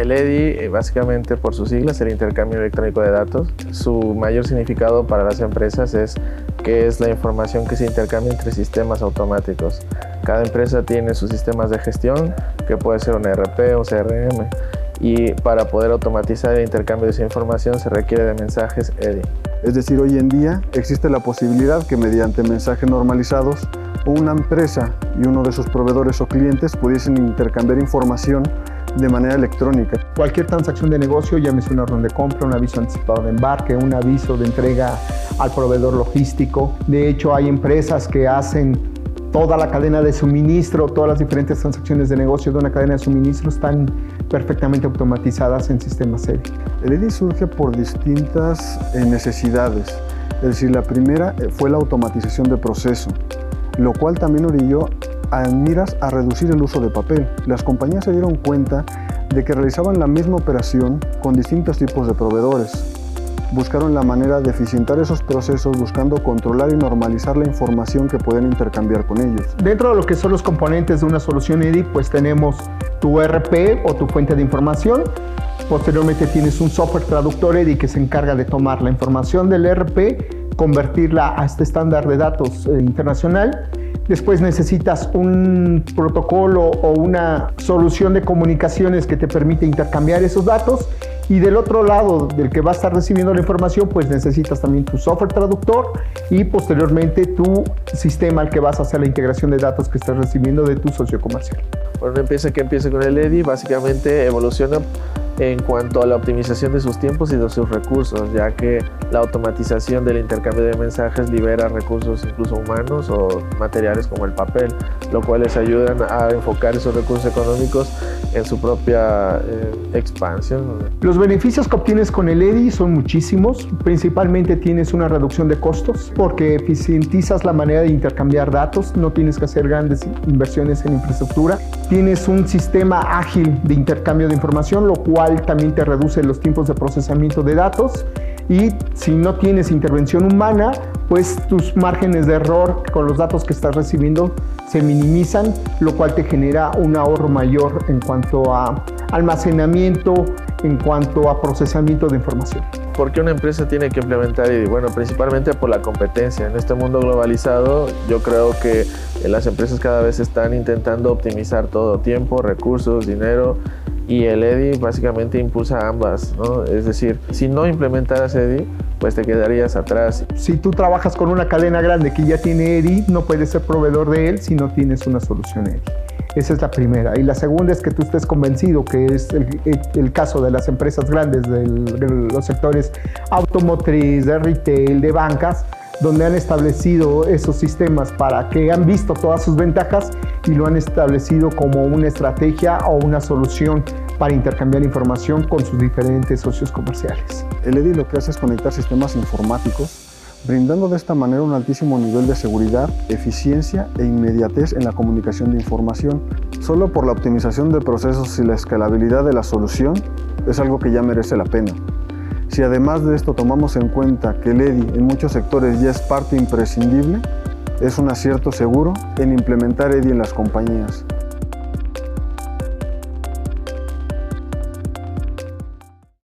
El EDI, básicamente por sus siglas, el intercambio electrónico de datos, su mayor significado para las empresas es que es la información que se intercambia entre sistemas automáticos. Cada empresa tiene sus sistemas de gestión, que puede ser un ERP, un CRM, y para poder automatizar el intercambio de esa información se requiere de mensajes EDI. Es decir, hoy en día existe la posibilidad que mediante mensajes normalizados una empresa y uno de sus proveedores o clientes pudiesen intercambiar información de manera electrónica. Cualquier transacción de negocio, llámese una orden de compra, un aviso anticipado de embarque, un aviso de entrega al proveedor logístico. De hecho, hay empresas que hacen toda la cadena de suministro, todas las diferentes transacciones de negocio de una cadena de suministro están perfectamente automatizadas en sistemas EDI. El EDI surge por distintas necesidades. Es decir, la primera fue la automatización de proceso, lo cual también orilló en miras a reducir el uso de papel. Las compañías se dieron cuenta de que realizaban la misma operación con distintos tipos de proveedores. Buscaron la manera de eficientar esos procesos buscando controlar y normalizar la información que pueden intercambiar con ellos. Dentro de lo que son los componentes de una solución EDI, pues tenemos tu ERP o tu fuente de información. Posteriormente tienes un software traductor EDI que se encarga de tomar la información del ERP, convertirla a este estándar de datos internacional. Después necesitas un protocolo o una solución de comunicaciones que te permite intercambiar esos datos. Y del otro lado, del que va a estar recibiendo la información, pues necesitas también tu software traductor y posteriormente tu sistema al que vas a hacer la integración de datos que estás recibiendo de tu socio comercial. Una empresa que empiece con el EDI básicamente evoluciona en cuanto a la optimización de sus tiempos y de sus recursos, ya que la automatización del intercambio de mensajes libera recursos incluso humanos o materiales como el papel, lo cual les ayudan a enfocar esos recursos económicos en su propia expansión. Los beneficios que obtienes con el EDI son muchísimos. Principalmente tienes una reducción de costos porque eficientizas la manera de intercambiar datos, no tienes que hacer grandes inversiones en infraestructura. Tienes un sistema ágil de intercambio de información, lo cual también te reduce los tiempos de procesamiento de datos, y si no tienes intervención humana, pues tus márgenes de error con los datos que estás recibiendo se minimizan, lo cual te genera un ahorro mayor en cuanto a almacenamiento, en cuanto a procesamiento de información. ¿Por qué una empresa tiene que implementar EDI? Bueno, principalmente por la competencia. En este mundo globalizado, yo creo que las empresas cada vez están intentando optimizar todo: tiempo, recursos, dinero, y el EDI básicamente impulsa ambas, ¿no? Es decir, si no implementaras EDI, pues te quedarías atrás. Si tú trabajas con una cadena grande que ya tiene EDI, no puedes ser proveedor de él si no tienes una solución EDI. Esa es la primera. Y la segunda es que tú estés convencido, que es el caso de las empresas grandes de los sectores automotriz, de retail, de bancas, donde han establecido esos sistemas para que han visto todas sus ventajas y lo han establecido como una estrategia o una solución para intercambiar información con sus diferentes socios comerciales. El EDI lo que hace es conectar sistemas informáticos, brindando de esta manera un altísimo nivel de seguridad, eficiencia e inmediatez en la comunicación de información. Solo por la optimización de procesos y la escalabilidad de la solución es algo que ya merece la pena. Si además de esto tomamos en cuenta que el EDI en muchos sectores ya es parte imprescindible, es un acierto seguro en implementar EDI en las compañías.